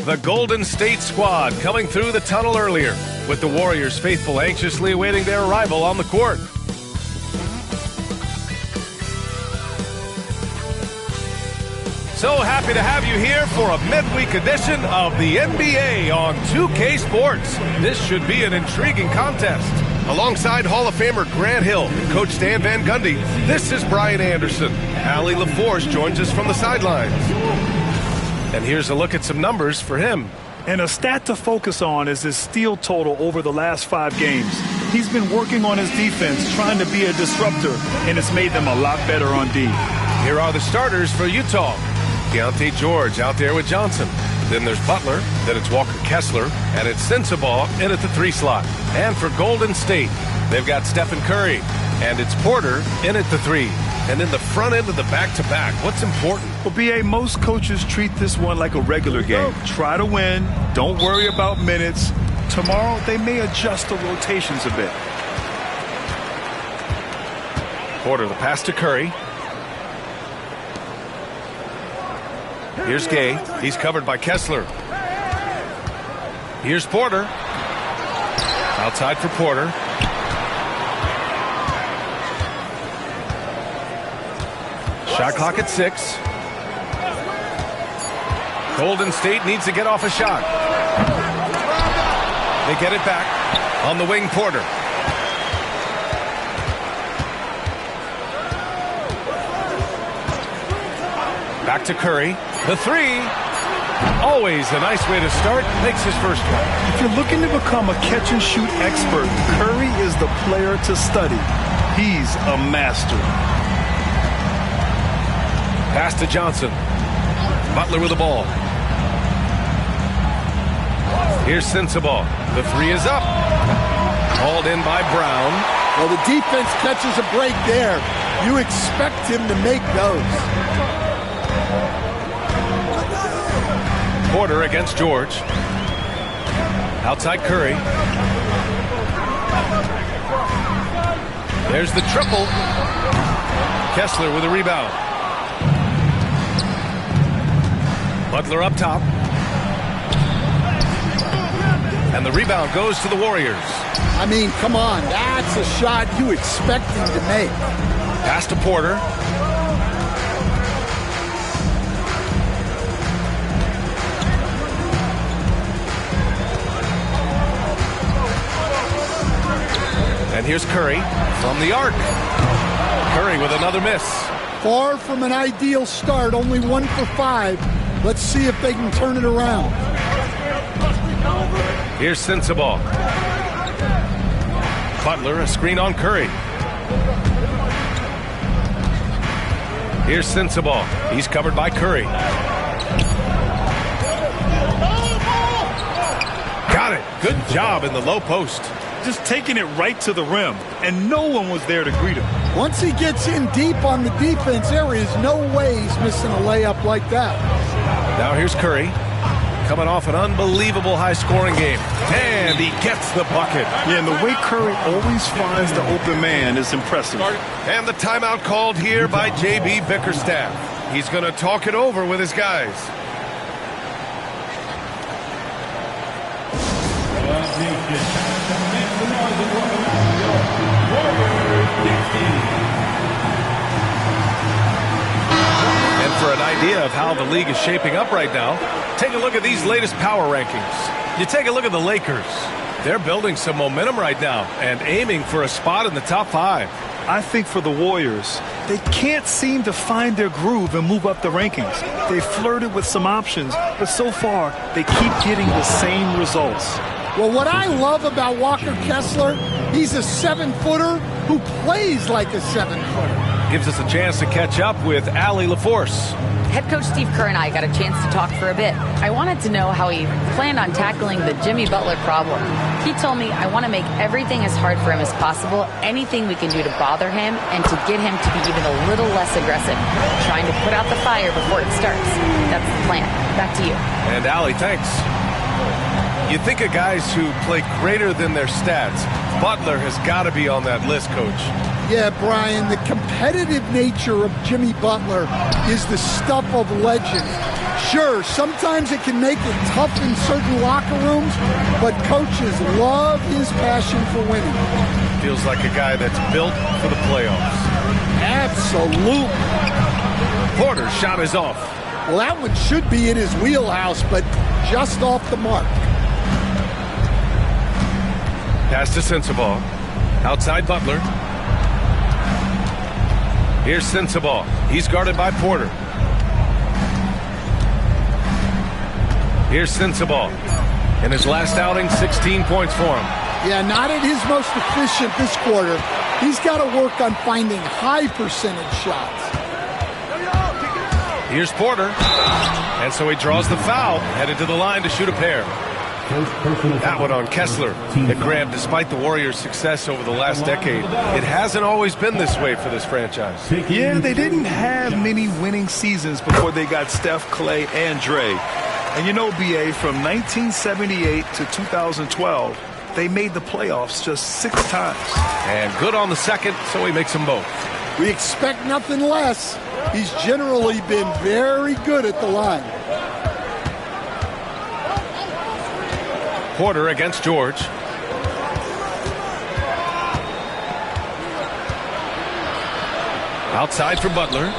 The Golden State squad coming through the tunnel earlier, with the Warriors faithful anxiously awaiting their arrival on the court. So happy to have you here for a midweek edition of the NBA on 2K Sports. This should be an intriguing contest. Alongside Hall of Famer Grant Hill and Coach Stan Van Gundy, this is Brian Anderson. Allie LaForce joins us from the sidelines. And here's a look at some numbers for him. And a stat to focus on is his steal total over the last 5 games. He's been working on his defense, trying to be a disruptor, and it's made them a lot better on D. Here are the starters for Utah. Keontae George out there with Johnson. Then there's Butler, then it's Walker Kessler, and it's Sensabaugh in at the 3 slot. And for Golden State, they've got Stephen Curry, and it's Porter in at the 3. And in the front end of the back-to-back, what's important? Well, B.A., most coaches treat this one like a regular game. Try to win. Don't worry about minutes. Tomorrow, they may adjust the rotations a bit. Porter, the pass to Curry. Here's Gay. He's covered by Kessler. Here's Porter. Outside for Porter. Shot clock at 6. Golden State needs to get off a shot. They get it back. On the wing, Porter. Back to Curry. The 3. Always a nice way to start. Makes his first one. If you're looking to become a catch-and-shoot expert, Curry is the player to study. He's a master. Pass to Johnson. Butler with the ball. Here's Sensabaugh. The 3 is up. Hauled in by Brown. Well, the defense catches a break there. You expect him to make those. Porter against George. Outside Curry. There's the triple. Kessler with a rebound. Butler up top. And the rebound goes to the Warriors. I mean, come on. That's a shot you expect him to make. Pass to Porter. And here's Curry from the arc. Curry with another miss. Far from an ideal start, only 1 for 5. Let's see if they can turn it around. Here's Sensabaugh. Butler, a screen on Curry. Here's Sensabaugh. He's covered by Curry. Got it. Good job in the low post. Just taking it right to the rim, and no one was there to greet him. Once he gets in deep on the defense, there is no way he's missing a layup like that. Now here's Curry, coming off an unbelievable high-scoring game. And he gets the bucket. Yeah, and the way Curry always finds the open man is impressive. And the timeout called here by J.B. Bickerstaff. He's going to talk it over with his guys. And for an idea of how the league is shaping up right now, take a look at these latest power rankings. You take a look at the Lakers. They're building some momentum right now and aiming for a spot in the top 5. I think for the Warriors, they can't seem to find their groove and move up the rankings. They flirted with some options, but so far, they keep getting the same results. Well, what I love about Walker Kessler, he's a 7-footer who plays like a 7-footer. Gives us a chance to catch up with Allie LaForce. Head coach Steve Kerr and I got a chance to talk for a bit. I wanted to know how he planned on tackling the Jimmy Butler problem. He told me I want to make everything as hard for him as possible, anything we can do to bother him and to get him to be even a little less aggressive, trying to put out the fire before it starts. That's the plan. Back to you. And Allie, thanks. You think of guys who play greater than their stats. Butler has got to be on that list, Coach. Yeah, Brian, the competitive nature of Jimmy Butler is the stuff of legend. Sure, sometimes it can make it tough in certain locker rooms, but coaches love his passion for winning. Feels like a guy that's built for the playoffs. Absolutely. Porter's shot is off. Well, that one should be in his wheelhouse, but just off the mark. Pass to Sensabaugh. Outside Butler. Here's Sensabaugh. He's guarded by Porter. Here's Sensabaugh. In his last outing, 16 points for him. Yeah, not at his most efficient this quarter. He's got to work on finding high percentage shots. Here's Porter. And so he draws the foul, headed to the line to shoot a pair. That one on Kessler. And Graham, despite the Warriors' success over the last decade, it hasn't always been this way for this franchise. Yeah, they didn't have many winning seasons before they got Steph, Clay, and Dre. And you know, BA, from 1978 to 2012, they made the playoffs just 6 times. And good on the second, so he makes them both. We expect nothing less. He's generally been very good at the line. Porter against George. Outside for Butler.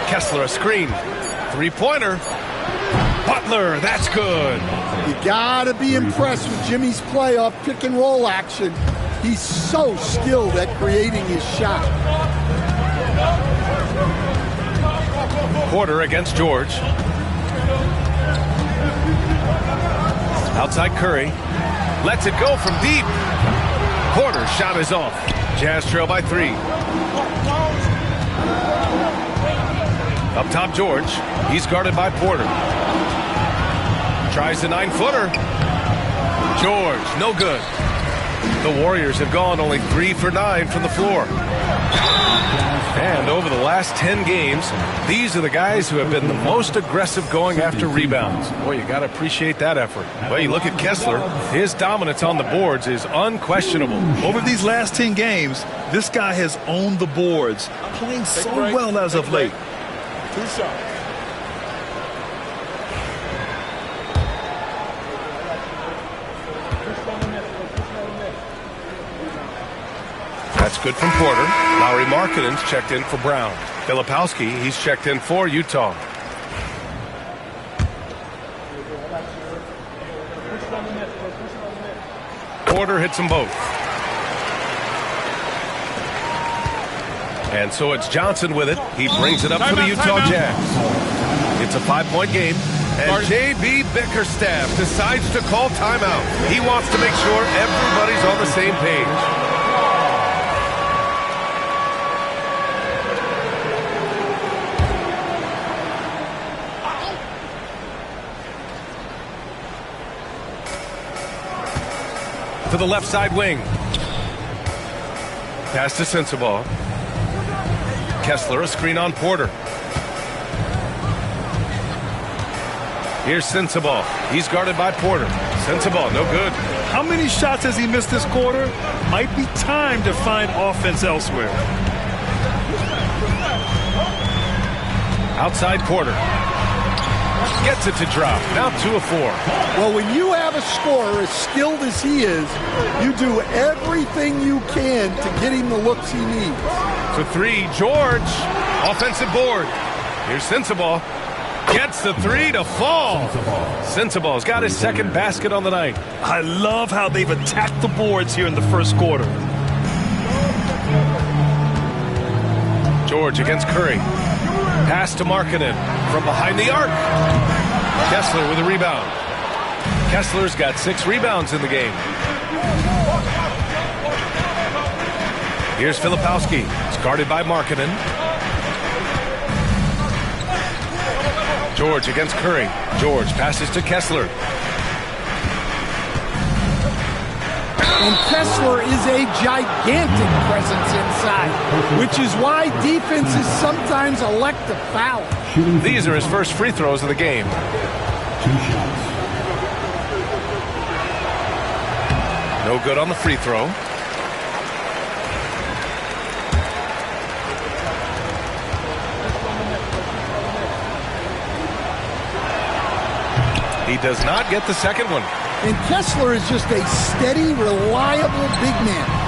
Kessler a screen. Three-pointer. Butler, that's good. You gotta be impressed with Jimmy's playoff pick and roll action. He's so skilled at creating his shot. Porter against George. Outside Curry. Lets it go from deep. Porter's shot is off. Jazz trail by 3. Up top, George. He's guarded by Porter. Tries the 9-footer. George, no good. The Warriors have gone only 3 for 9 from the floor. And over the last 10 games, these are the guys who have been the most aggressive going after rebounds. Boy, you got to appreciate that effort. Well, you look at Kessler, his dominance on the boards is unquestionable. Over these last 10 games, this guy has owned the boards, playing so well as of late. 2 shots. That's good from Porter. Lauri Markkanen's checked in for Brown. Filipowski, he's checked in for Utah. Porter hits them both. And so it's Johnson with it. He brings it up for the Utah Jazz. It's a 5-point game. And J.B. Bickerstaff decides to call timeout. He wants to make sure everybody's on the same page. To the left side wing. Pass to Sensabaugh. Kessler, a screen on Porter. Here's Sensabaugh. He's guarded by Porter. Sensabaugh, no good. How many shots has he missed this quarter? Might be time to find offense elsewhere. Outside Porter. Gets it to drop. Now 2 of 4. Well, when you have a scorer as skilled as he is, you do everything you can to get him the looks he needs. To 3, George. Offensive board. Here's Sensabaugh. Gets the 3 to fall. Sensabaugh's got his second basket on the night. I love how they've attacked the boards here in the first quarter. George against Curry. Pass to Markkanen from behind the arc. Kessler with a rebound. Kessler's got 6 rebounds in the game. Here's Filipowski. It's guarded by Markkanen. George against Curry. George passes to Kessler. And Kessler is a gigantic presence inside, which is why defenses sometimes elect to foul. These are his first free throws of the game. 2 shots. No good on the free throw. He does not get the second one. And Kessler is just a steady, reliable big man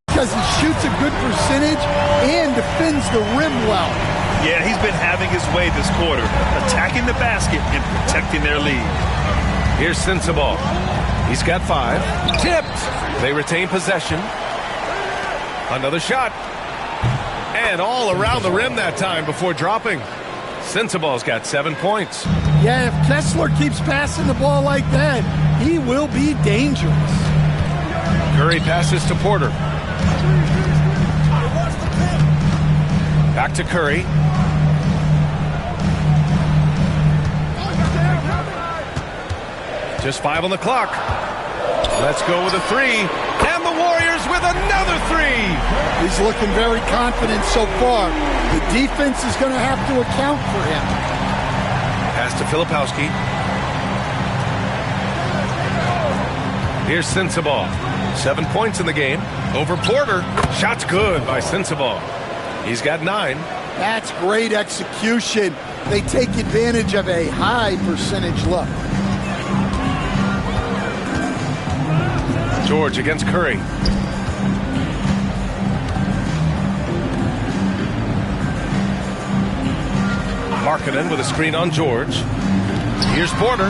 because he shoots a good percentage and defends the rim well. Yeah, he's been having his way this quarter, attacking the basket and protecting their lead. Here's Sensabaugh. He's got 5. Tipped. They retain possession. Another shot. And all around the rim that time before dropping. Sensabaugh's got 7 points. Yeah, if Kessler keeps passing the ball like that, he will be dangerous. Curry passes to Porter. Back to Curry. Just 5 on the clock. Let's go with a 3. And the Warriors with another 3. He's looking very confident so far. The defense is going to have to account for him. Pass to Filipowski. Here's Sensabaugh. 7 points in the game. Over Porter. Shot's good by Sensabaugh. He's got 9. That's great execution. They take advantage of a high percentage look. George against Curry. Markkanen with a screen on George. Here's Porter.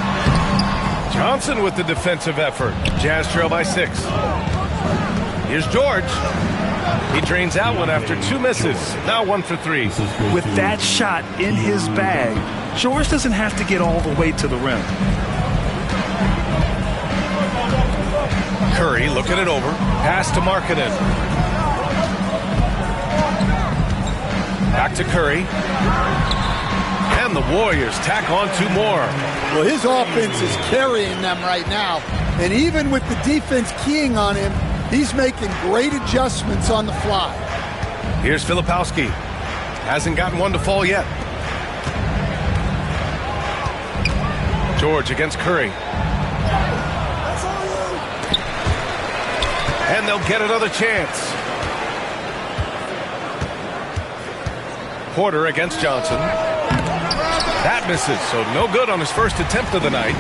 Johnson with the defensive effort. Jazz trail by 6. Here's George. He drains out one after 2 misses. Now 1 for 3. With that shot in his bag, George doesn't have to get all the way to the rim. Curry looking it over. Pass to Markkanen. Back to Curry. And the Warriors tack on 2 more. Well, his offense is carrying them right now. And even with the defense keying on him, he's making great adjustments on the fly. Here's Filipowski. Hasn't gotten one to fall yet. George against Curry. And they'll get another chance. Porter against Johnson. That misses, so no good on his first attempt of the night.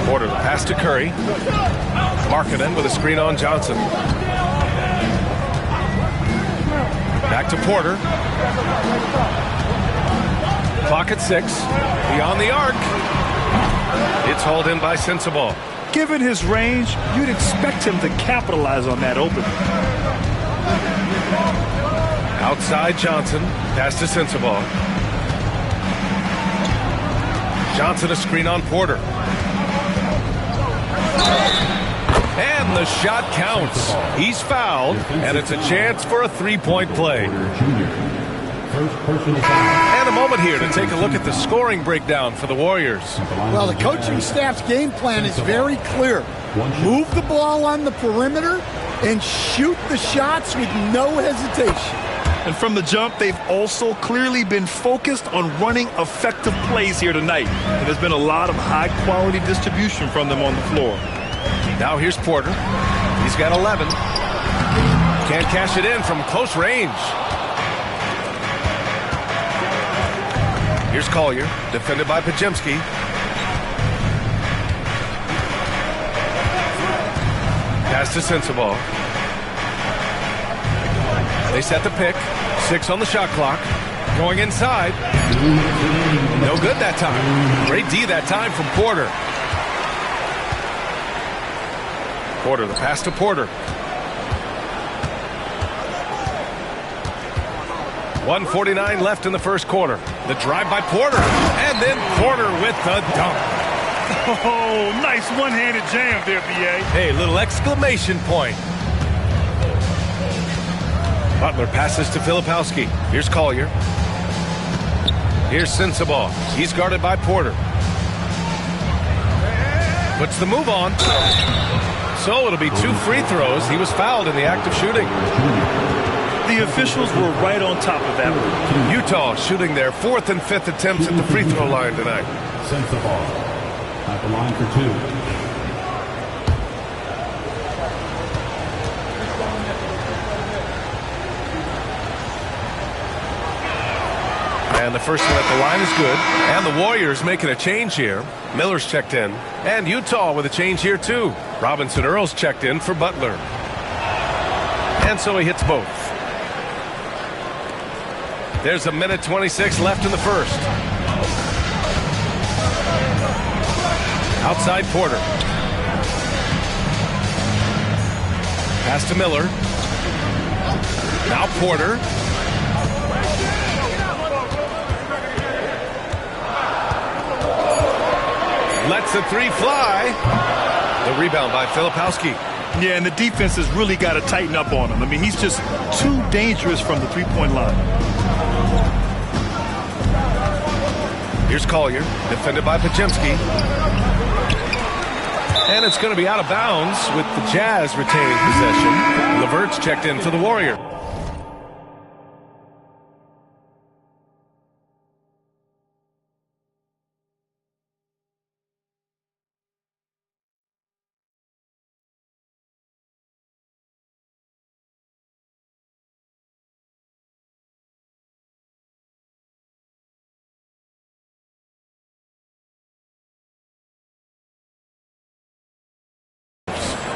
Porter, the pass to Curry. Markkanen with a screen on Johnson. Back to Porter. Clock at 6. Beyond the arc. It's hauled in by Sensabaugh. Given his range, you'd expect him to capitalize on that opening. Outside Johnson. Pass to Sensabaugh. Johnson a screen on Porter. And the shot counts. He's fouled, and it's a chance for a 3-point play. And a moment here to take a look at the scoring breakdown for the Warriors. Well, the coaching staff's game plan is very clear. Move the ball on the perimeter and shoot the shots with no hesitation. And from the jump, they've also clearly been focused on running effective plays here tonight. And there's been a lot of high-quality distribution from them on the floor. Now here's Porter. He's got 11. Can't cash it in from close range. Here's Collier, defended by Podziemski. Pass to Sensabaugh. They set the pick. 6 on the shot clock. Going inside. No good that time. Great D that time from Porter. Porter, the pass to Porter. 1:49 left in the first quarter. The drive by Porter. And then Porter with the dunk. Oh, nice one-handed jam there, B.A. Hey, little exclamation point. Butler passes to Filipowski. Here's Collier. Here's Sensabaugh. He's guarded by Porter. Puts the move on. So it'll be 2 free throws. He was fouled in the act of shooting. The officials were right on top of that. Utah shooting their 4th and 5th attempts at the free throw line tonight. Sensabaugh at the line for 2. And the first one at the line is good. And the Warriors making a change here. Miller's checked in. And Utah with a change here too. Robinson Earl's checked in for Butler. And so he hits both. There's a minute 26 left in the first. Outside Porter. Pass to Miller. Now Porter. Lets the three fly. The rebound by Filipowski. Yeah, and the defense has really got to tighten up on him. I mean, he's just too dangerous from the three-point line. Here's Collier, defended by Podziemski. And it's going to be out of bounds with the Jazz retaining possession. LeVert's checked in for the Warrior.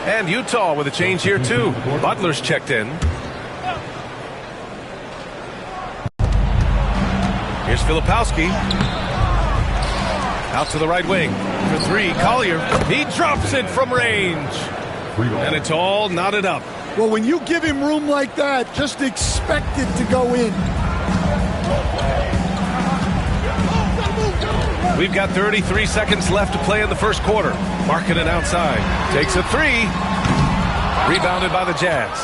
And Utah with a change here too. Butler's checked in. Here's Filipowski. Out to the right wing. For three, Collier. He drops it from range. And it's all knotted up. Well, when you give him room like that, just expect it to go in. We've got 33 seconds left to play in the first quarter. Markkanen outside. Takes a three. Rebounded by the Jazz.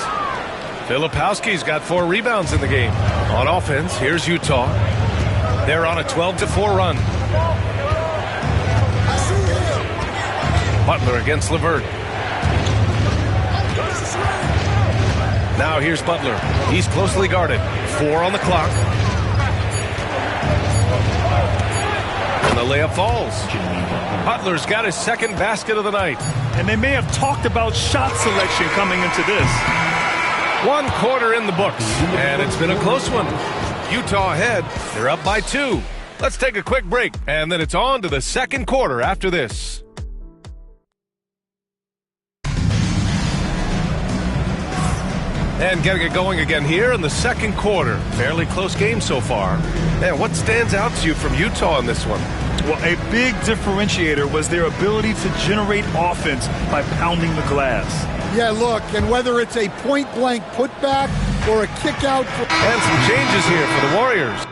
Filipowski's got 4 rebounds in the game. On offense, here's Utah. They're on a 12-4 run. Butler against LeVert. Now here's Butler. He's closely guarded. 4 on the clock. And the layup falls. Butler's got his second basket of the night. And they may have talked about shot selection coming into this. 1 quarter in the books, and it's been a close one. Utah ahead. They're up by 2. Let's take a quick break, and then it's on to the second quarter after this. And getting it going again here in the second quarter. Fairly close game so far. And what stands out to you from Utah in this one? Well, a big differentiator was their ability to generate offense by pounding the glass. Yeah, look, and whether it's a point-blank putback or a kick-out. And some changes here for the Warriors.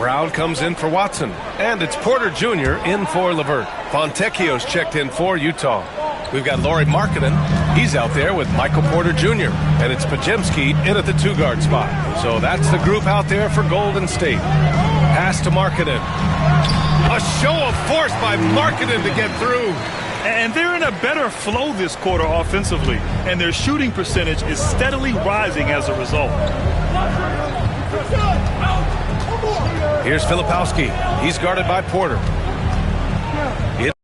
Brown comes in for Watson. And it's Porter Jr. in for LeVert. Fontecchio's checked in for Utah. We've got Lauri Markkanen. He's out there with Michael Porter Jr. And it's Podziemski in at the 2-guard spot. So that's the group out there for Golden State. Pass to Markkanen. A show of force by Markkanen to get through. And they're in a better flow this quarter offensively. And their shooting percentage is steadily rising as a result. Here's Filipowski. He's guarded by Porter.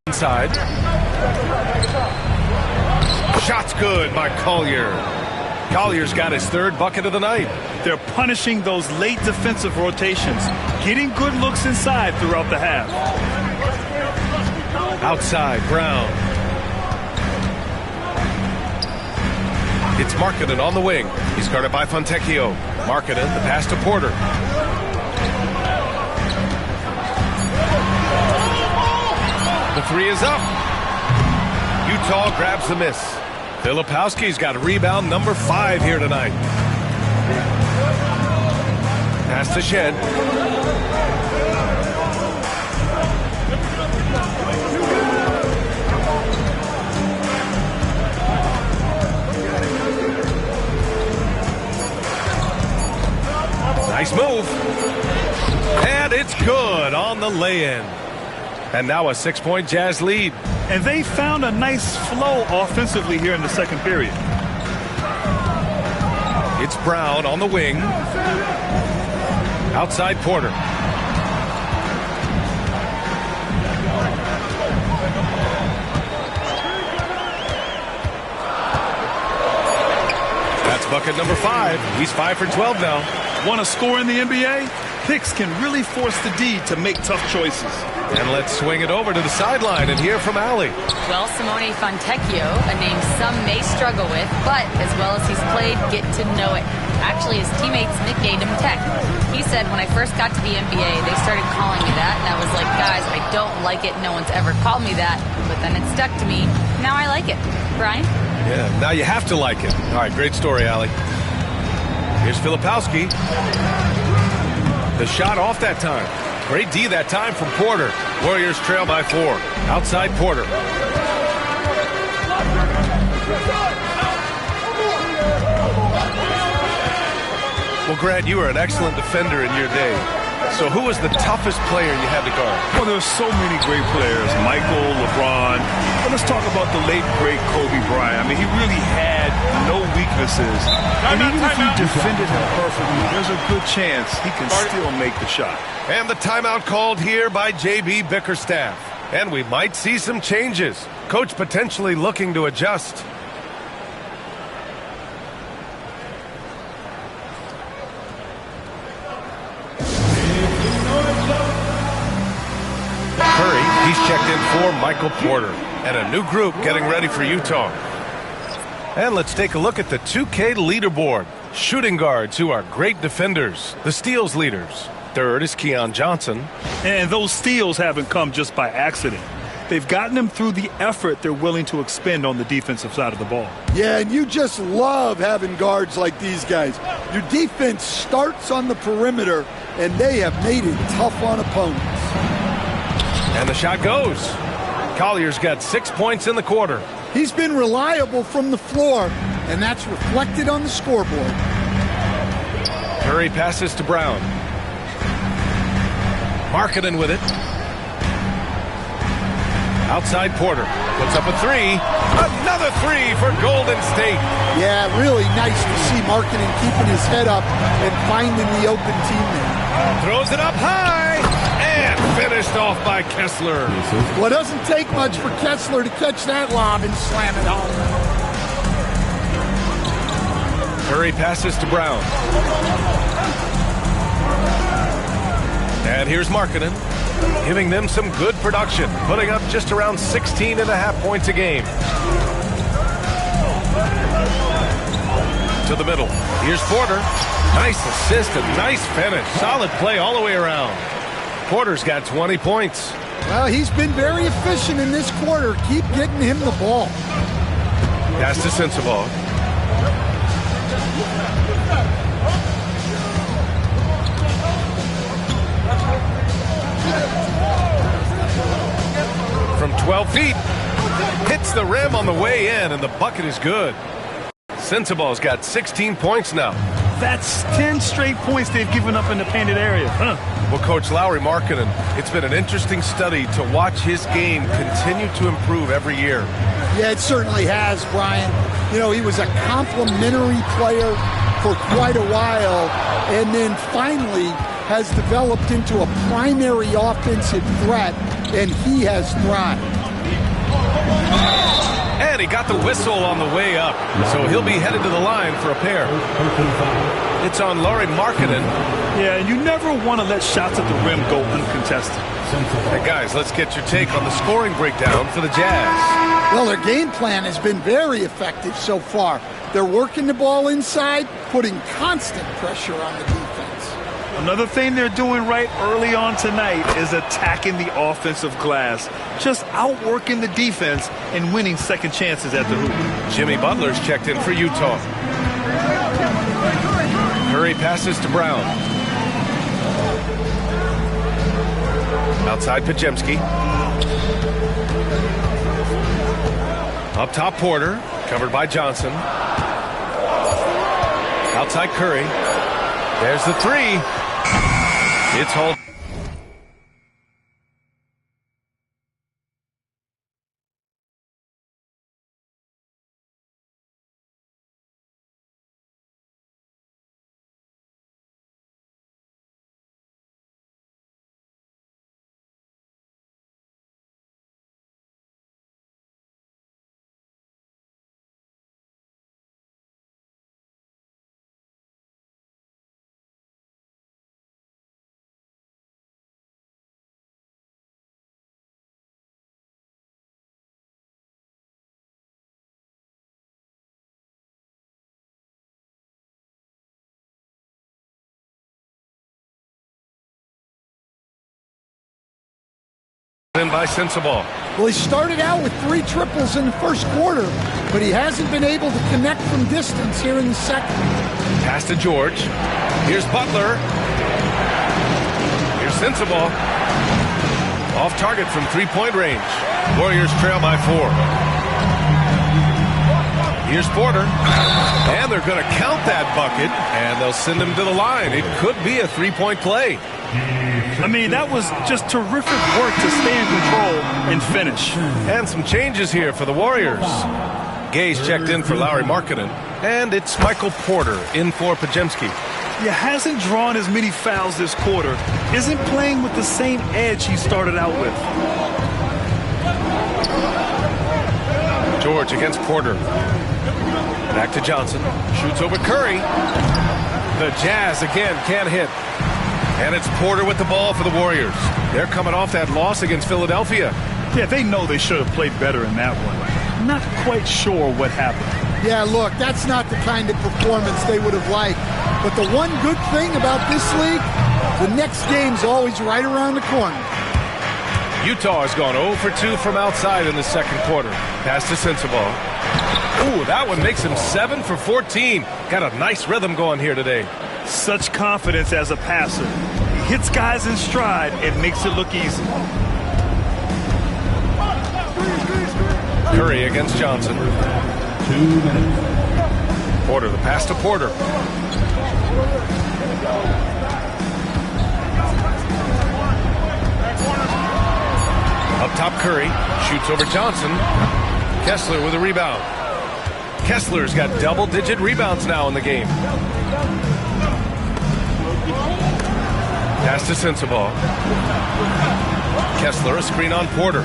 Inside. Shot's good by Collier. Collier's got his 3rd bucket of the night. They're punishing those late defensive rotations, getting good looks inside throughout the half. Outside, Brown. It's Markkanen on the wing. He's guarded by Fontecchio. Markkanen, the pass to Porter. The 3 is up. Utah grabs the miss. Filipowski's got rebound number 5 here tonight. Pass to Shed. Nice move. And it's good on the lay-in. And now a 6-point Jazz lead. And they found a nice flow offensively here in the second period. It's Brown on the wing. Outside Porter. That's bucket number 5. He's 5 for 12 now. Want to score in the NBA? Picks can really force the D to make tough choices. And let's swing it over to the sideline and hear from Allie. Well, Simone Fontecchio, a name some may struggle with, but as well as he's played, get to know it. Actually, his teammates nicknamed him Tech. He said, when I first got to the NBA, they started calling me that, and I was like, guys, I don't like it. No one's ever called me that. But then it stuck to me. Now I like it. Brian? Yeah, now you have to like it. All right, great story, Allie. Here's Filipowski. The shot off that time. Great D that time from Porter. Warriors trail by 4. Outside Porter. Well, Grant, you were an excellent defender in your day. So who was the toughest player you had to guard? Well, there's so many great players. Michael, LeBron. But let's talk about the late, great Kobe Bryant. I mean, he really had no weaknesses. And even if you defended him perfectly, there's a good chance he can still make the shot. And the timeout called here by J.B. Bickerstaff. And we might see some changes. Coach potentially looking to adjust. Curry, he's checked in for Michael Porter. And a new group getting ready for Utah. And let's take a look at the 2K leaderboard. Shooting guards who are great defenders. The steals leaders. Third is Keon Johnson. And those steals haven't come just by accident. They've gotten them through the effort they're willing to expend on the defensive side of the ball. Yeah, and you just love having guards like these guys. Your defense starts on the perimeter, and they have made it tough on opponents. And the shot goes. Collier's got 6 points in the quarter. He's been reliable from the floor, and that's reflected on the scoreboard. Curry passes to Brown. Markkanen with it. Outside Porter. Puts up a 3. Another 3 for Golden State. Yeah, really nice to see Markkanen keeping his head up and finding the open teammate. Throws it up high. And finished off by Kessler. Well, it doesn't take much for Kessler to catch that lob and slam it home. Curry passes to Brown. And here's Markkanen, giving them some good production, putting up just around 16.5 points a game. To the middle. Here's Porter. Nice assist and nice finish. Solid play all the way around. Porter's got 20 points. Well, he's been very efficient in this quarter. Keep getting him the ball. Pass to Sensabaugh. 12 feet. Hits the rim on the way in, and the bucket is good. Sensabal's got 16 points now. That's 10 straight points they've given up in the painted area. Well, Coach Lauri Markkanen, it's been an interesting study to watch his game continue to improve every year. Yeah, it certainly has, Brian. You know, he was a complimentary player for quite a while, and then finally has developed into a primary offensive threat, and he has thrived. And he got the whistle on the way up, so he'll be headed to the line for a pair. It's on Lauri Markkanen. Yeah, and you never want to let shots at the rim go uncontested. Hey, guys, let's get your take on the scoring breakdown for the Jazz. Well, their game plan has been very effective so far. They're working the ball inside, putting constant pressure on the defense. Another thing they're doing right early on tonight is attacking the offensive glass. Just outworking the defense and winning second chances at the hoop. Jimmy Butler's checked in for Utah. Curry passes to Brown. Outside Podziemski. Up top Porter, covered by Johnson. Outside Curry. There's the three. It's hold. In by Sensabaugh. Well, he started out with 3 triples in the first quarter, but he hasn't been able to connect from distance here in the second. Pass to George. Here's Butler. Here's Sensabaugh. Off target from 3-point range. Warriors trail by 4. Here's Porter. And they're going to count that bucket, and they'll send him to the line. It could be a 3-point play. I mean, that was just terrific work to stay in control and finish. And some changes here for the Warriors. Gay's checked in for Lauri Markkanen, and it's Michael Porter in for Podziemski. He hasn't drawn as many fouls this quarter, isn't playing with the same edge he started out with. George against Porter. Back to Johnson. Shoots over Curry. The Jazz again can't hit. And it's Porter with the ball for the Warriors. They're coming off that loss against Philadelphia. Yeah, they know they should have played better in that one. Not quite sure what happened. Yeah, look, that's not the kind of performance they would have liked. But the one good thing about this league, the next game's always right around the corner. Utah has gone 0 for 2 from outside in the second quarter. Pass to Sensabaugh. Ooh, that one makes him 7 for 14. Got a nice rhythm going here today. Such confidence as a passer. He hits guys in stride and makes it look easy. Curry against Johnson. 2 minutes. Porter, the pass to Porter. Up top Curry. Shoots over Johnson. Kessler with a rebound. Kessler's got double-digit rebounds now in the game. Pass to Sensabaugh. Kessler, a screen on Porter.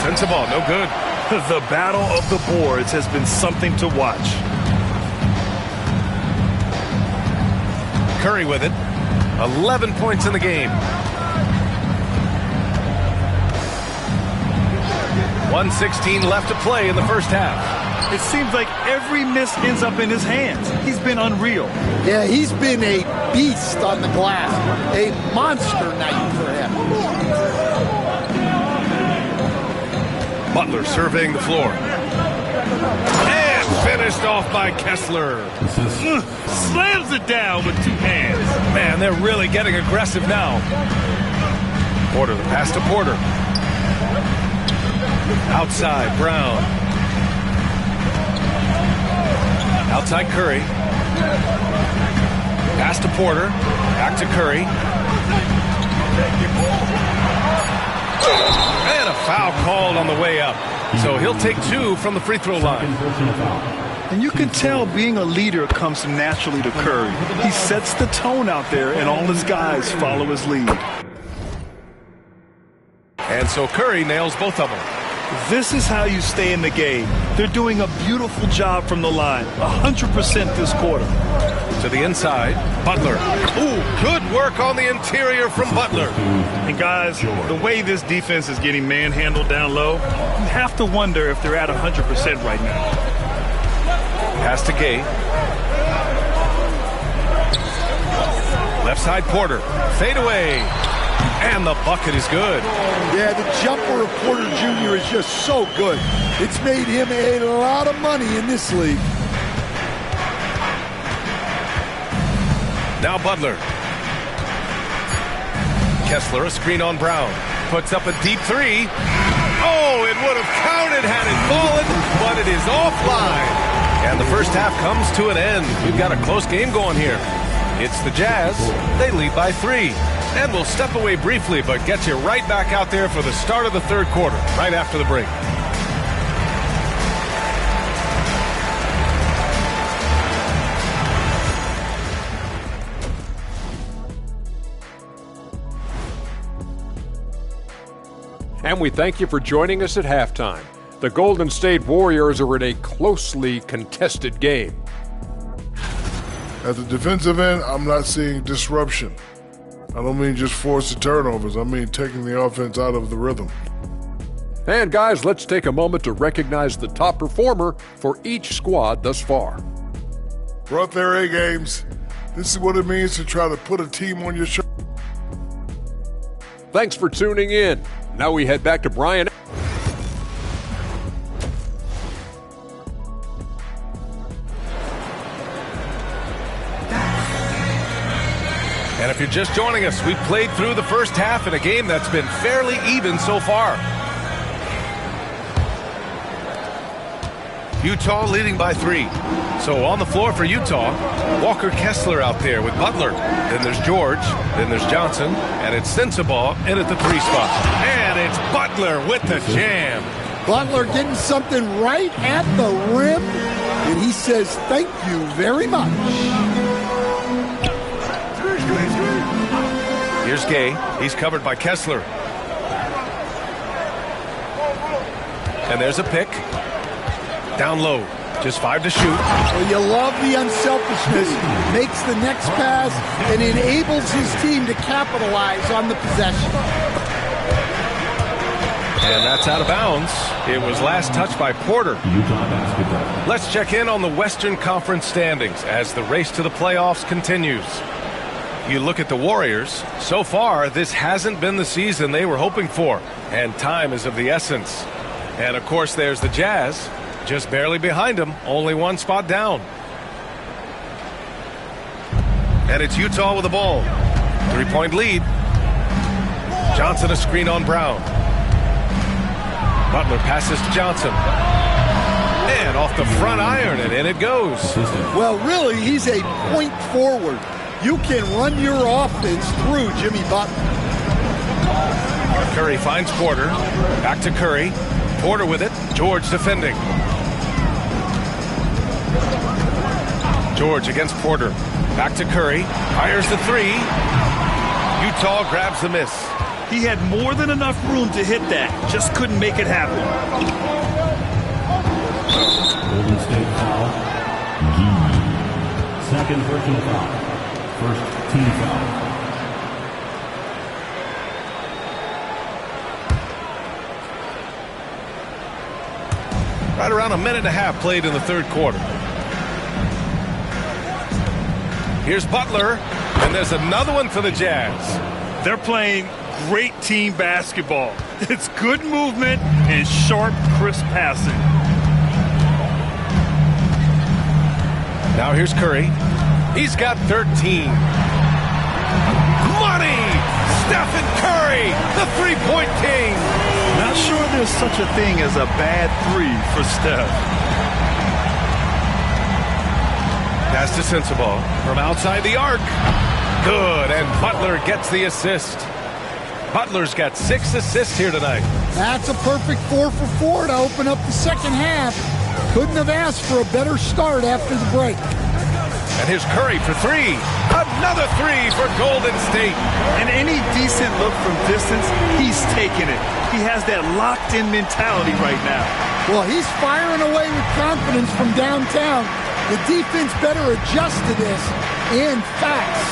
Sensabaugh, no good. The battle of the boards has been something to watch. Curry with it. 11 points in the game. 1:16 left to play in the first half. It seems like every miss ends up in his hands. He's been unreal. Yeah, he's been a beast on the glass. A monster night for him. Butler surveying the floor. And finished off by Kessler. Slams it down with 2 hands. Man, they're really getting aggressive now. Porter, the pass to Porter. Outside, Brown. Outside, Curry. Pass to Porter. Back to Curry. And a foul called on the way up. So he'll take 2 from the free throw line. And you can tell being a leader comes naturally to Curry. He sets the tone out there, and all his guys follow his lead. And so Curry nails both of them. This is how you stay in the game. They're doing a beautiful job from the line, 100% this quarter. To the inside, Butler. Ooh, good work on the interior from Butler. And guys, the way this defense is getting manhandled down low, you have to wonder if they're at 100% right now. Pass to Gay. Left side, Porter. Fade away. And the bucket is good. Yeah, the jumper of Porter Jr. is just so good. It's made him a lot of money in this league. Now Butler. Kessler, a screen on Brown. Puts up a deep 3. Oh, it would have counted had it fallen, but it is offline. And the first half comes to an end. We've got a close game going here. It's the Jazz. They lead by 3. And we'll step away briefly, but get you right back out there for the start of the third quarter, right after the break. And we thank you for joining us at halftime. The Golden State Warriors are in a closely contested game. At the defensive end, I'm not seeing disruption. I don't mean just forced turnovers. I mean taking the offense out of the rhythm. And guys, let's take a moment to recognize the top performer for each squad thus far. Brought their A games. This is what it means to try to put a team on your shoulder. Thanks for tuning in. Now we head back to Brian. And if you're just joining us, we've played through the first half in a game that's been fairly even so far. Utah leading by 3. So on the floor for Utah, Walker Kessler out there with Butler. Then there's George. Then there's Johnson. And it's Sensabaugh in at the 3 spot. And it's Butler with the jam. Butler getting something right at the rim. And he says, thank you very much. Here's Gay. He's covered by Kessler. And there's a pick. Down low. Just 5 to shoot. Well, you love the unselfishness. Makes the next pass and enables his team to capitalize on the possession. And that's out of bounds. It was last touched by Porter. Let's check in on the Western Conference standings as the race to the playoffs continues. You look at the Warriors. So far, this hasn't been the season they were hoping for, and time is of the essence. And, of course, there's the Jazz, just barely behind them, only 1 spot down. And it's Utah with the ball. 3-point lead. Johnson a screen on Brown. Butler passes to Johnson. And off the front iron, and in it goes. Well, really, he's a point forward. You can run your offense through Jimmy Butler. Curry finds Porter. Back to Curry. Porter with it. George defending. George against Porter. Back to Curry. Fires the 3. Utah grabs the miss. He had more than enough room to hit that. Just couldn't make it happen. Golden State foul. Second personal foul. First team foul. Right around a minute and a half played in the third quarter. Here's Butler, and there's another one for the Jazz. They're playing great team basketball. It's good movement and sharp, crisp passing. Now here's Curry. He's got 13. Money! Stephen Curry, the 3-point king. Not sure there's such a thing as a bad 3 for Steph. Pass to Sensabaugh from outside the arc. Good, and Butler gets the assist. Butler's got 6 assists here tonight. That's a perfect 4 for 4 to open up the second half. Couldn't have asked for a better start after the break. And here's Curry for 3. Another 3 for Golden State. And any decent look from distance, he's taking it. He has that locked-in mentality right now. Well, he's firing away with confidence from downtown. The defense better adjust to this, and fast.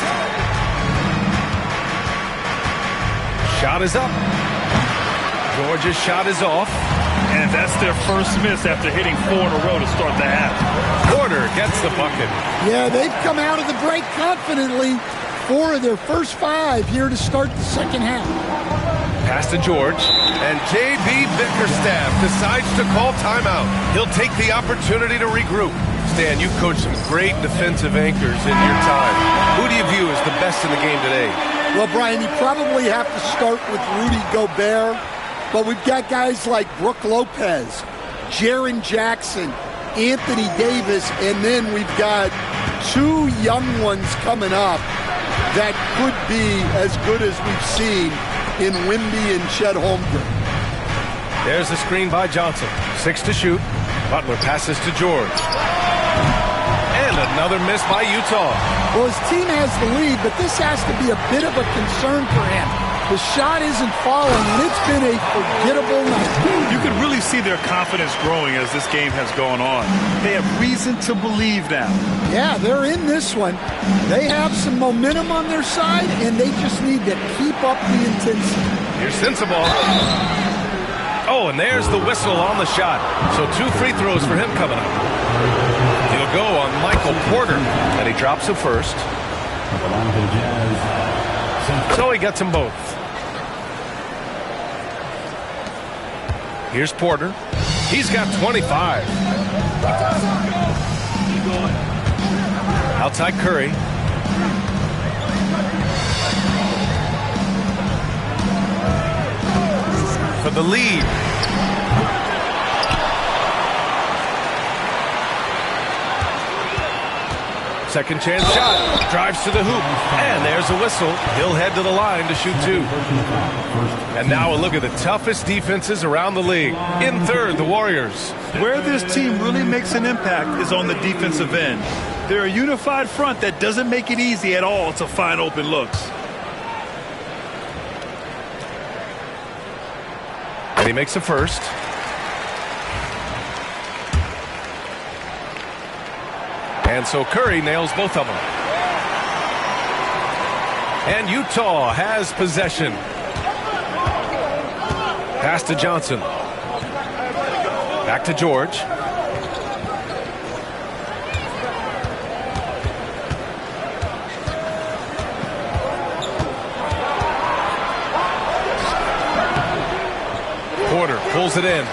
Shot is up. Georgia's shot is off. And that's their first miss after hitting 4 in a row to start the half. Porter gets the bucket. Yeah, they've come out of the break confidently. 4 of their first 5 here to start the second half. Pass to George. And J.B. Bickerstaff decides to call timeout. He'll take the opportunity to regroup. Stan, you've coached some great defensive anchors in your time. Who do you view as the best in the game today? Well, Brian, you probably have to start with Rudy Gobert. But we've got guys like Brook Lopez, Jaren Jackson, Anthony Davis, and then we've got 2 young ones coming up that could be as good as we've seen in Wemby and Chet Holmgren. There's the screen by Johnson. 6 to shoot. Butler passes to George. And another miss by Utah. Well, his team has the lead, but this has to be a bit of a concern for him. The shot isn't falling, and it's been a forgettable night. You can really see their confidence growing as this game has gone on. They have reason to believe now. Yeah, they're in this one. They have some momentum on their side, and they just need to keep up the intensity. Here's Sensabaugh. Oh, and there's the whistle on the shot. So 2 free throws for him coming up. He'll go on Michael Porter, and he drops the first. So he gets them both. Here's Porter. He's got 25. Outside Curry. For the lead. Second chance shot. Drives to the hoop. And there's a whistle. He'll head to the line to shoot 2. And now a look at the toughest defenses around the league. In third, the Warriors. Where this team really makes an impact is on the defensive end. They're a unified front that doesn't make it easy at all to find open looks. And he makes the first. And so Curry nails both of them. And Utah has possession. Pass to Johnson. Back to George. Porter pulls it in.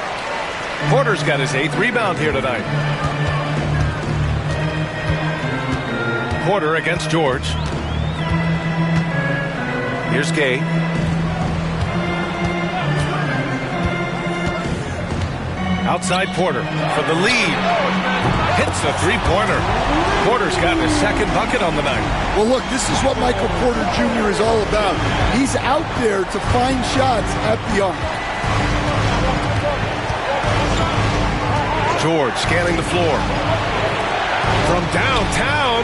Porter's got his 8th rebound here tonight. Porter against George. Here's Gay. Outside Porter for the lead. Hits the 3-pointer. Porter's got his 2nd bucket on the night. Well, look, this is what Michael Porter Jr. is all about. He's out there to find shots at the arc. George scanning the floor. From downtown.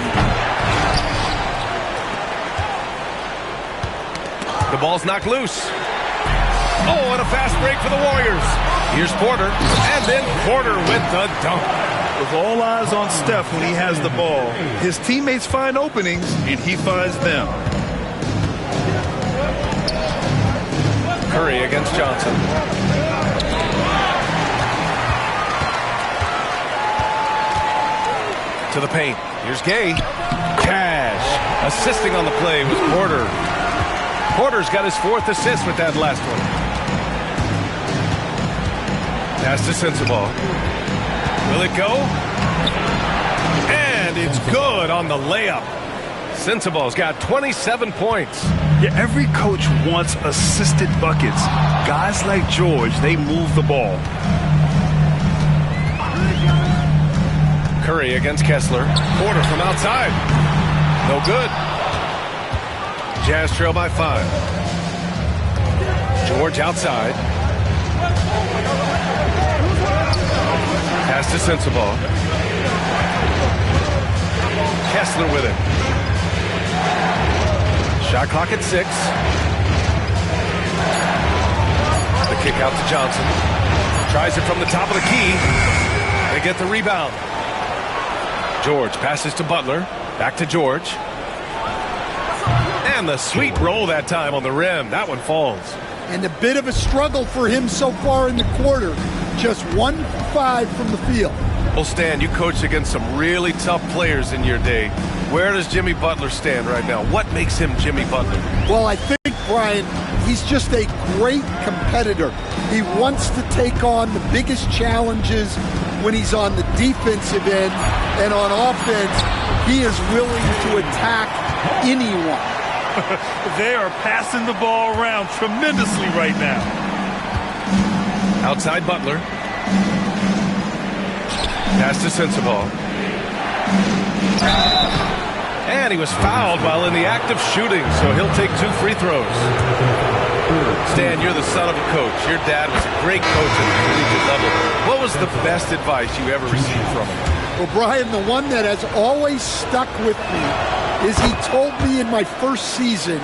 The ball's knocked loose. Oh, and a fast break for the Warriors. Here's Porter, and then Porter with the dunk. With all eyes on Steph when he has the ball, his teammates find openings, and he finds them. Curry against Johnson. To the paint. Here's Gay. Cash. Assisting on the play was Porter. Porter's got his 4th assist with that last one. Pass to Sensabaugh. Will it go? And it's good on the layup. Sensabaugh's got 27 points. Yeah, every coach wants assisted buckets. Guys like George, they move the ball. Curry against Kessler. Porter from outside. No good. Jazz trail by 5. George outside. Pass to Sensabaugh. Kessler with it. Shot clock at 6. The kick out to Johnson. Tries it from the top of the key. They get the rebound. George passes to Butler. Back to George. And the sweet roll that time on the rim. That one falls. And a bit of a struggle for him so far in the quarter. Just 1 for 5 from the field. Well, Stan, you coached against some really tough players in your day. Where does Jimmy Butler stand right now? What makes him Jimmy Butler? Well, I think, Brian, he's just a great competitor. He wants to take on the biggest challenges when he's on the defensive end, and on offense, he is willing to attack anyone. They are passing the ball around tremendously right now. Outside Butler. Pass to Sensabaugh. And he was fouled while in the act of shooting, so he'll take 2 free throws. Stan, you're the son of a coach. Your dad was a great coach at the collegiate level. What was the best advice you ever received from him? Well, Brian, the one that has always stuck with me is he told me in my first season,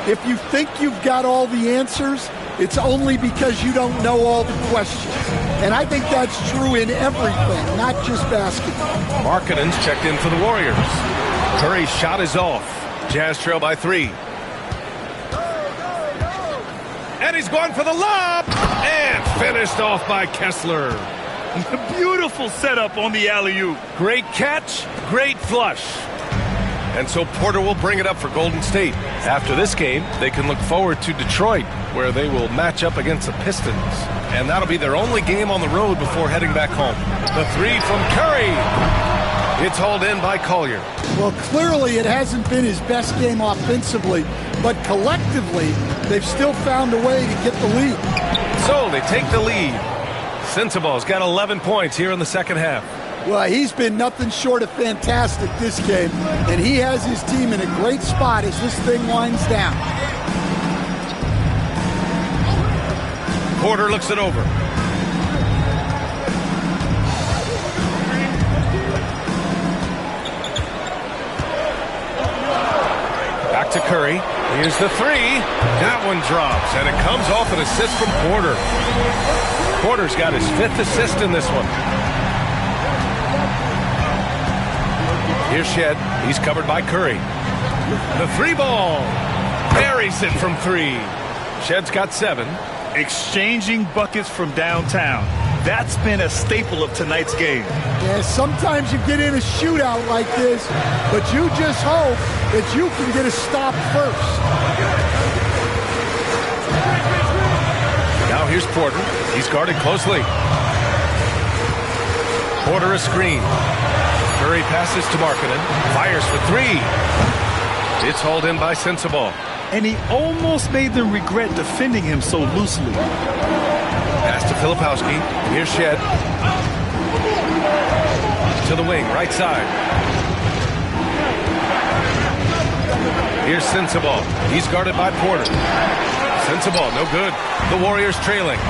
if you think you've got all the answers, it's only because you don't know all the questions. And I think that's true in everything, not just basketball. Markkanen's checked in for the Warriors. Curry's shot is off. Jazz trail by 3. And he's going for the lob. And finished off by Kessler. Beautiful setup on the alley-oop. Great catch, great flush. And so Porter will bring it up for Golden State. After this game, they can look forward to Detroit, where they will match up against the Pistons. And that'll be their only game on the road before heading back home. The 3 from Curry. It's hauled in by Collier. Well, clearly it hasn't been his best game offensively, but collectively, they've still found a way to get the lead. So they take the lead. Sensabaugh's got 11 points here in the second half. Well, he's been nothing short of fantastic this game, and he has his team in a great spot as this thing winds down. Porter looks it over. Back to Curry. Here's the 3. That one drops, and it comes off an assist from Porter. Porter's got his 5th assist in this one. Here's Shed. He's covered by Curry. The 3 ball. Buries it from 3. Shed's got 7. Exchanging buckets from downtown. That's been a staple of tonight's game. Yeah, sometimes you get in a shootout like this, but you just hope that you can get a stop first. Now here's Porter. He's guarded closely. Porter a screen. Curry passes to Markkanen. Fires for 3. It's hauled in by Sensabaugh. And he almost made them regret defending him so loosely. Pass to Filipowski. Here's Shed. To the wing, right side. Here's Sensabaugh. He's guarded by Porter. Sensabaugh, no good. The Warriors trailing.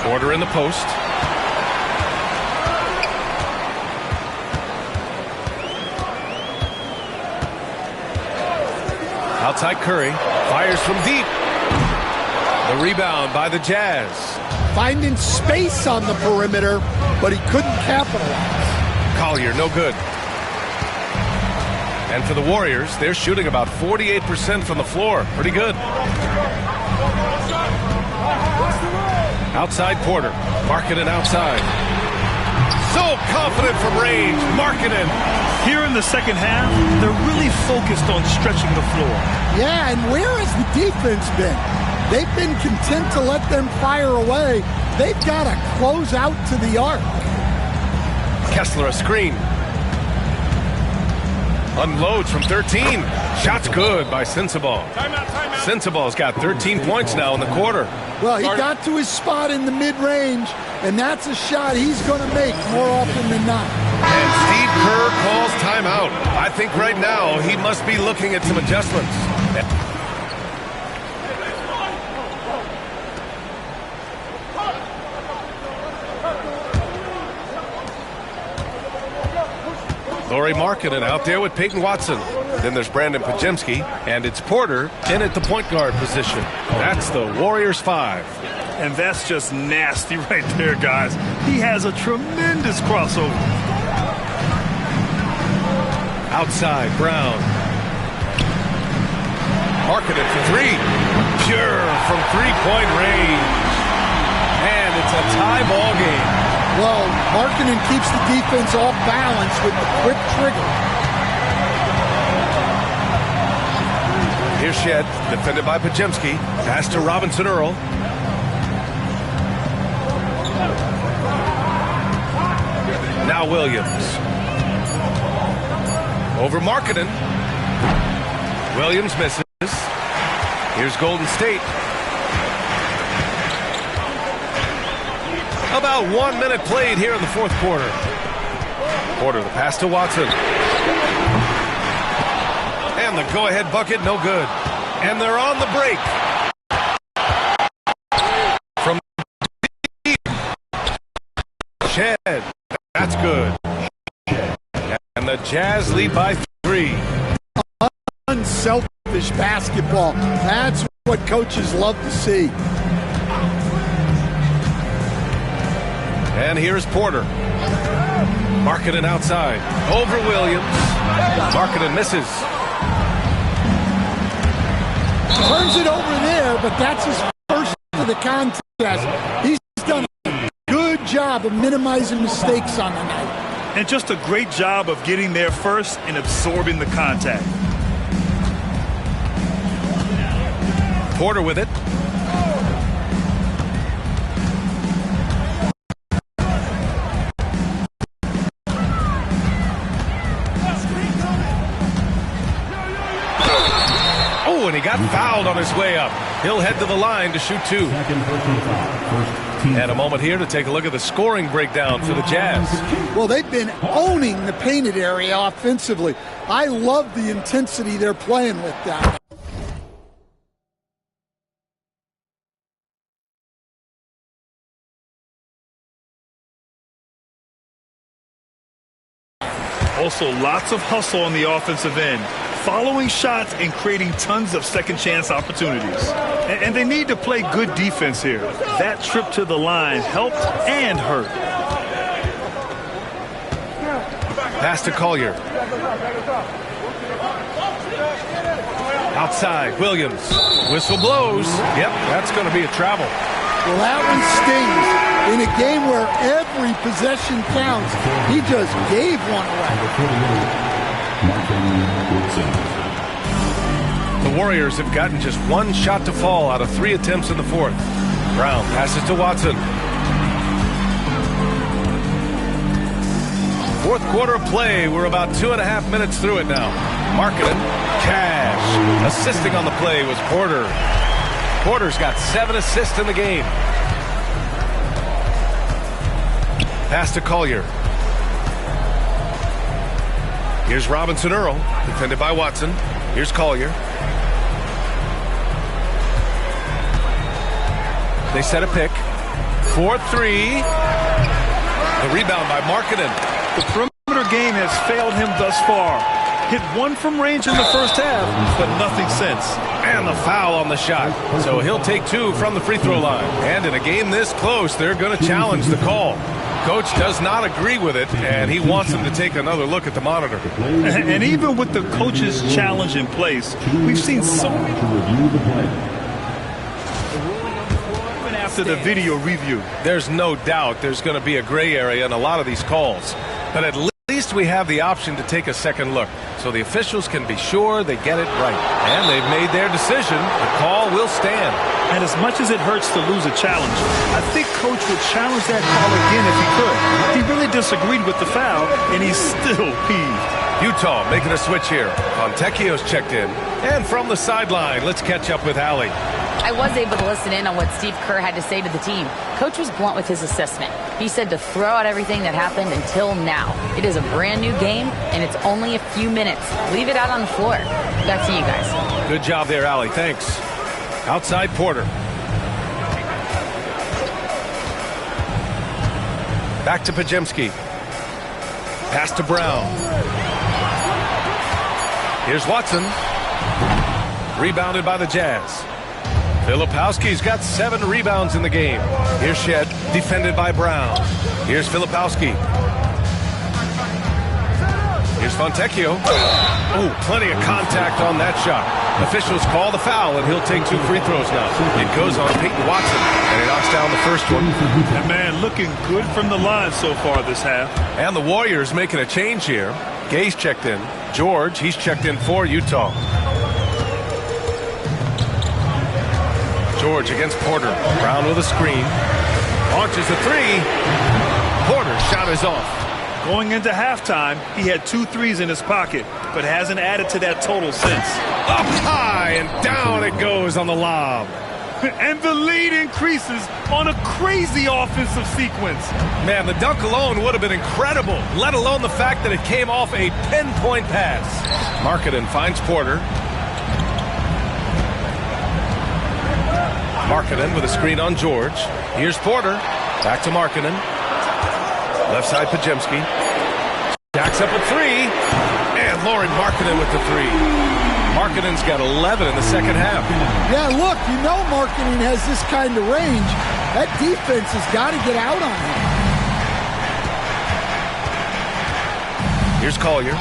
Porter in the post. Outside Curry. Fires from deep. The rebound by the Jazz. Finding space on the perimeter, but he couldn't capitalize. Collier, no good. And for the Warriors, they're shooting about 48% from the floor. Pretty good. Outside Porter. Markkanen outside. So confident from range. Markkanen. Here in the second half, they're really focused on stretching the floor. Yeah, and where has the defense been? They've been content to let them fire away. They've got to close out to the arc. Kessler a screen. Unloads from 13. Shot's good by Sensabaugh. Sensabaugh's got 13 points now in the quarter. Well, he got to his spot in the mid-range, and that's a shot he's going to make more often than not. And Steve Kerr calls timeout. I think right now he must be looking at some adjustments. Lauri Markkanen out there with Peyton Watson. Then there's Brandon Podziemski, and it's Porter in at the point guard position. That's the Warriors 5. And that's just nasty right there, guys. He has a tremendous crossover. Outside, Brown. Markkanen for three. Pure from three-point range. And it's a tie ball game. Well, Markkanen keeps the defense off balance with the quick trigger. Here's Shed, defended by Podziemski. Pass to Robinson Earl. Now Williams. Over Markkanen. Williams misses. Here's Golden State. About 1 minute played here in the fourth quarter. Porter, the pass to Watson. And the go-ahead bucket, no good. And they're on the break. From Shed. That's good. And the Jazz lead by 3. Unselfish basketball. That's what coaches love to see. And here's Porter. Markkanen outside. Over Williams. Markkanen misses. Turns it over there, but that's his first to the contest. He's done a good job of minimizing mistakes on the night. And just a great job of getting there first and absorbing the contact. Porter with it. Oh, and he got fouled on his way up. He'll head to the line to shoot 2. And a moment here to take a look at the scoring breakdown for the Jazz. Well, they've been owning the painted area offensively. I love the intensity they're playing with down. Also, lots of hustle on the offensive end, following shots and creating tons of second chance opportunities. And they need to play good defense here. That trip to the line helped and hurt. Pass to Collier. Outside, Williams. Whistle blows. Yep, that's going to be a travel. Well, that one stings. In a game where every possession counts, he just gave one away. The Warriors have gotten just one shot to fall out of 3 attempts in the fourth. Brown passes to Watson. Fourth quarter of play. We're about 2.5 minutes through it now. Markkanen, Cash. Assisting on the play was Porter. Porter's got 7 assists in the game. Pass to Collier. Here's Robinson Earl, defended by Watson. Here's Collier. They set a pick. 4-3. The rebound by Markkanen. The perimeter game has failed him thus far. Hit 1 from range in the first half, but nothing since. And the foul on the shot. So he'll take 2 from the free throw line. And in a game this close, they're going to challenge the call. Coach does not agree with it, and he wants him to take another look at the monitor. And even with the coach's challenge in place, we've seen so many even after the video review. There's no doubt there's going to be a gray area in a lot of these calls. But at least we have the option to take a second look, so the officials can be sure they get it right. And they've made their decision. The call will stand. And as much as it hurts to lose a challenge, I think Coach would challenge that call again if he could. He really disagreed with the foul, and he's still peeved. Utah making a switch here. Fontecchio's checked in. And from the sideline, let's catch up with Allie. I was able to listen in on what Steve Kerr had to say to the team. Coach was blunt with his assessment. He said to throw out everything that happened until now. It is a brand new game, and it's only a few minutes. Leave it out on the floor. Back to you guys. Good job there, Allie. Thanks. Outside Porter. Back to Podziemski. Pass to Brown. Here's Watson. Rebounded by the Jazz. Filipowski's got 7 rebounds in the game. Here's Shed, defended by Brown. Here's Filipowski. Here's Fontecchio. Oh, plenty of contact on that shot. Officials call the foul, and he'll take 2 free throws now. It goes on Peyton Watson, and he knocks down the first one. That man looking good from the line so far this half. And the Warriors making a change here. Gay's checked in. George, he's checked in for Utah. George against Porter. Brown with a screen. Launches a 3. Porter's shot is off. Going into halftime, he had 2 threes in his pocket, but hasn't added to that total since. Up high and down it goes on the lob. And the lead increases on a crazy offensive sequence. Man, the dunk alone would have been incredible, let alone the fact that it came off a pinpoint pass. Markkanen finds Porter. Markkanen with a screen on George. Here's Porter. Back to Markkanen. Left side Podziemski. Jacks up a 3. And Lauren Markkanen with the 3. Markkanen's got 11 in the second half. Yeah, look, you know Markkanen has this kind of range. That defense has got to get out on him. Here's Collier.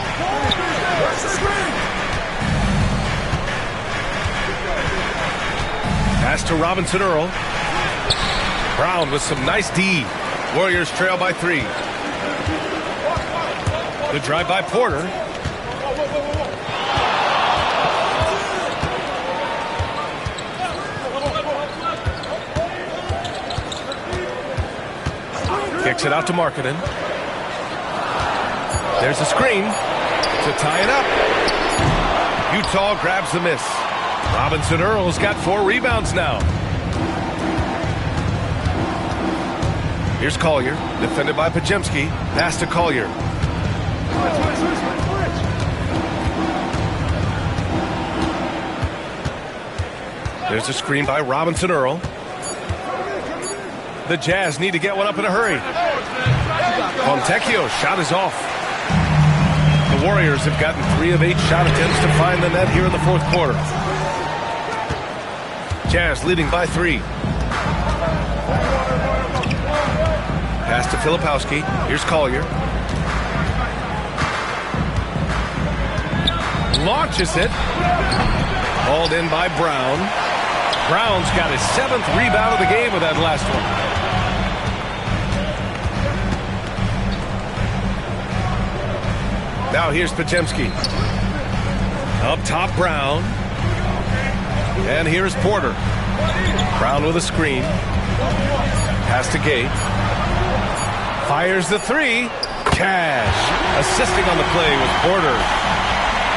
Pass to Robinson Earl. Brown with some nice D. Warriors trail by 3. Good drive by Porter. Kicks it out to Markkanen. There's a screen to tie it up. Utah grabs the miss. Robinson Earl's got 4 rebounds now. Here's Collier, defended by Podziemski. Pass to Collier. There's a screen by Robinson Earl. The Jazz need to get one up in a hurry. Fontecchio's shot is off. The Warriors have gotten 3 of 8 shot attempts to find the net here in the fourth quarter. Jazz leading by 3. Pass to Filipowski. Here's Collier. Launches it. Hauled in by Brown. Brown's got his 7th rebound of the game with that last one. Now here's Podziemski. Up top, Brown. And here's Porter. Brown with a screen. Pass to Gay. Fires the 3. Cash. Assisting on the play with Porter.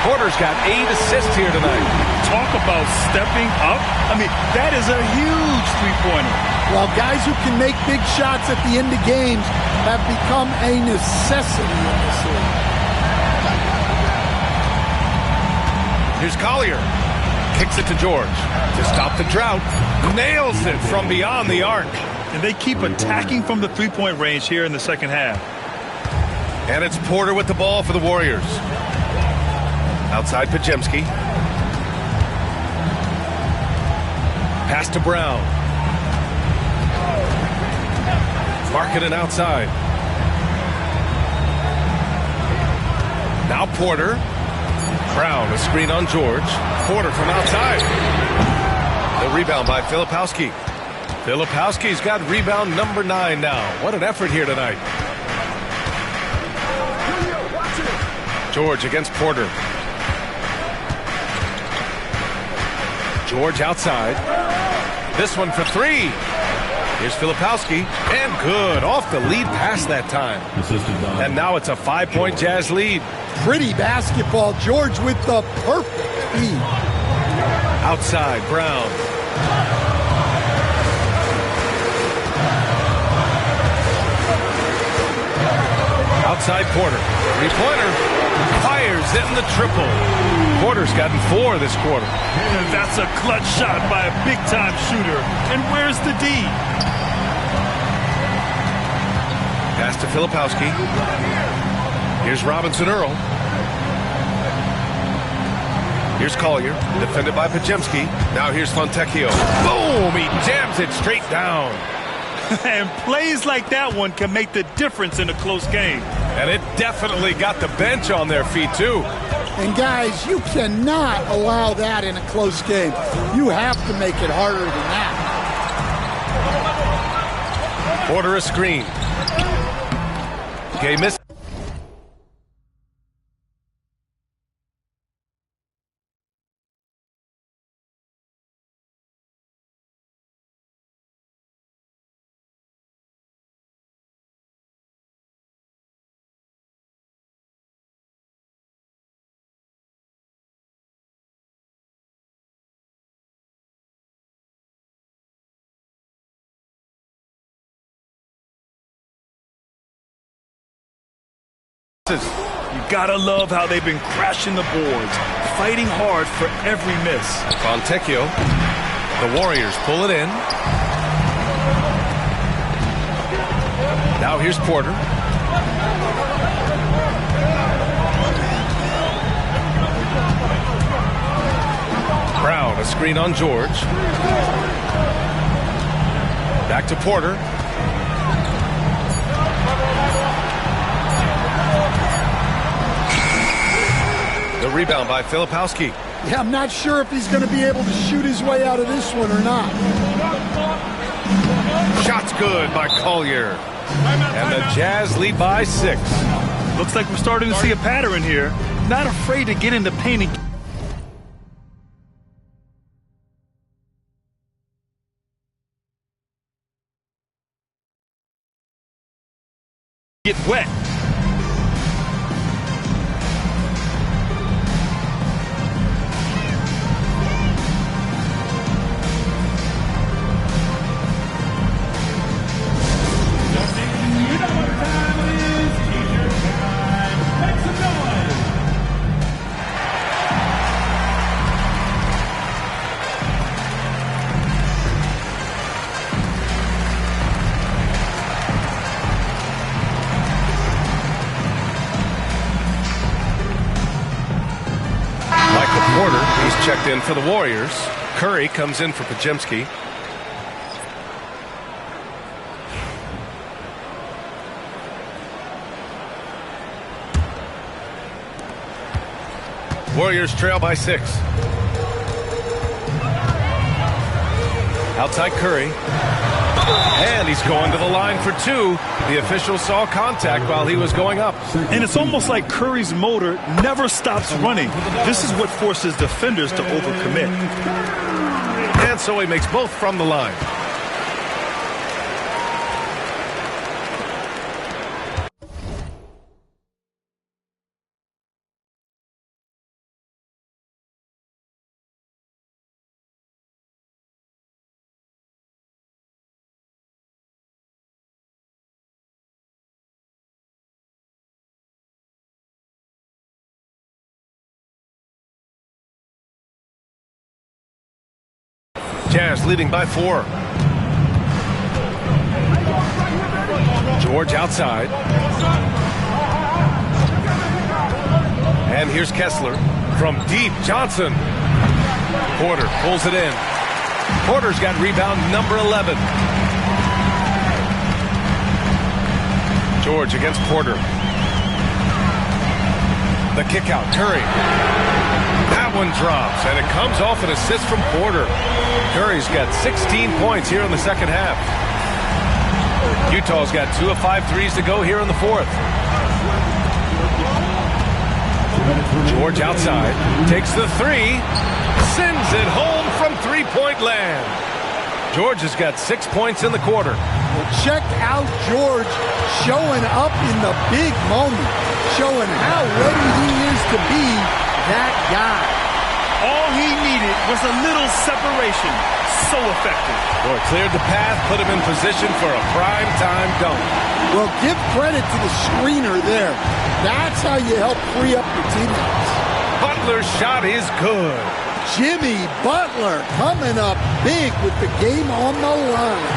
Porter's got 8 assists here tonight. Talk about stepping up. I mean, that is a huge three-pointer. Well, guys who can make big shots at the end of games have become a necessity in this league. Here's Collier. Kicks it to George to stop the drought. Nails it from beyond the arc. And they keep attacking from the three-point range here in the second half. And it's Porter with the ball for the Warriors. Outside Podziemski. Pass to Brown. Markkanen outside. Now Porter. Brown, a screen on George. Porter from outside. The rebound by Filipowski. Filipowski's got rebound number 9 now. What an effort here tonight. George against Porter. George outside. This one for 3. Here's Filipowski. And good. Off the lead pass that time. And now it's a 5-point Jazz lead. Pretty basketball. George with the perfect feed. Outside, Brown. Outside, Porter. Three-pointer. Fires it in the triple. Porter's gotten 4 this quarter. And that's a clutch shot by a big-time shooter. And where's the D? Pass to Filipowski. Here's Robinson Earl. Here's Collier, defended by Podziemski. Now here's Fontecchio. Boom! He jams it straight down. And plays like that one can make the difference in a close game. And it definitely got the bench on their feet, too. And guys, you cannot allow that in a close game. You have to make it harder than that. Porter a screen. Okay, miss. You gotta love how they've been crashing the boards, fighting hard for every miss. Fontecchio. The Warriors pull it in. Now here's Porter. Brown, a screen on George. Back to Porter. The rebound by Filipowski. Yeah, I'm not sure if he's going to be able to shoot his way out of this one or not. Shot's good by Collier. And the Jazz lead by 6. Looks like we're starting to see a pattern here. Not afraid to get in the paint and get wet. Porter, he's checked in for the Warriors. Curry comes in for Podziemski. Warriors trail by 6. Outside Curry. And he's going to the line for 2. The official saw contact while he was going up. And it's almost like Curry's motor never stops running. This is what forces defenders to overcommit. And so he makes both from the line. Jazz leading by 4. George outside. And here's Kessler from deep. Johnson. Porter pulls it in. Porter's got rebound number 11. George against Porter. The kick out. Curry. That one drops, and it comes off an assist from Porter. Curry's got 16 points here in the second half. Utah's got 2 of 5 threes to go here in the fourth. George outside, takes the 3, sends it home from three-point land. George has got 6 points in the quarter. Well, check out George showing up in the big moment, showing how ready he is to be that guy. All he needed was a little separation. So effective. Boy, cleared the path, put him in position for a prime-time dunk. Well, give credit to the screener there. That's how you help free up your teammates. Butler's shot is good. Jimmy Butler coming up big with the game on the line.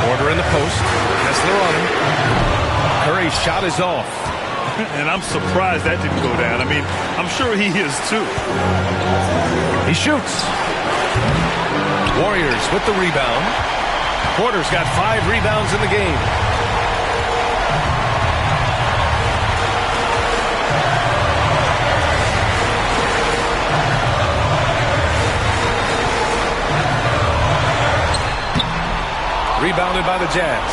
Porter in the post. Kessler on him. Curry's shot is off. And I'm surprised that didn't go down. I mean, I'm sure he is too. He shoots. Warriors with the rebound. Porter's got 5 rebounds in the game. Rebounded by the Jazz.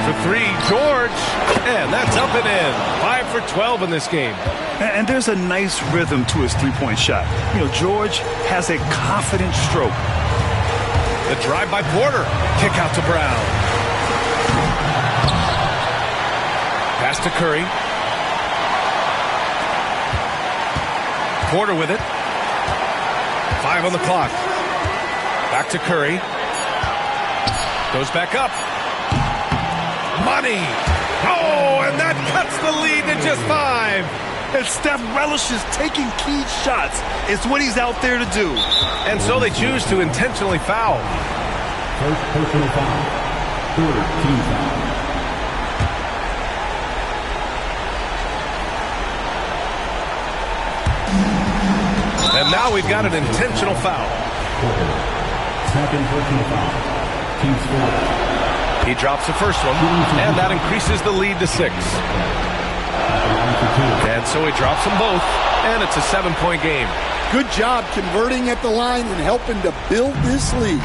For 3, George, and that's up and in. 5 for 12 in this game. And there's a nice rhythm to his three-point shot. You know, George has a confident stroke. The drive by Porter. Kick out to Brown. Pass to Curry. Porter with it. 5 on the clock. Back to Curry. Goes back up. Money. Oh, and that cuts the lead to just 5. And Steph relishes taking key shots. It's what he's out there to do. And so they choose to intentionally foul. First personal foul. Third team foul. And now we've got an intentional foul. Second personal foul. Team score. He drops the first one, and that increases the lead to 6. And so he drops them both, and it's a 7-point game. Good job converting at the line and helping to build this lead.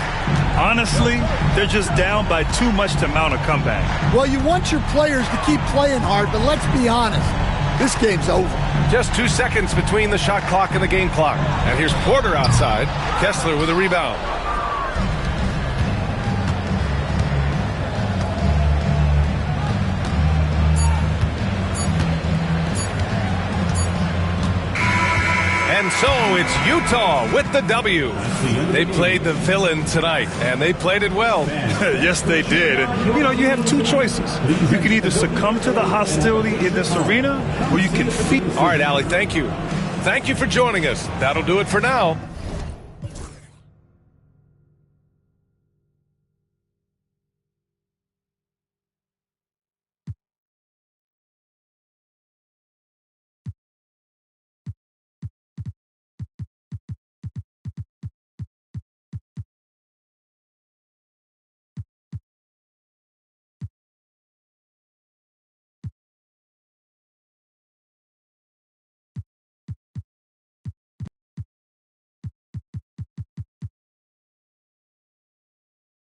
Honestly, they're just down by too much to mount a comeback. Well, you want your players to keep playing hard, but let's be honest. This game's over. Just 2 seconds between the shot clock and the game clock. And here's Porter outside. Kessler with a rebound. And so it's Utah with the W. They played the villain tonight, and they played it well. Yes, they did. And, you know, you have 2 choices. You can either succumb to the hostility in this arena, or you can feed. All right, Allie, thank you. Thank you for joining us. That'll do it for now.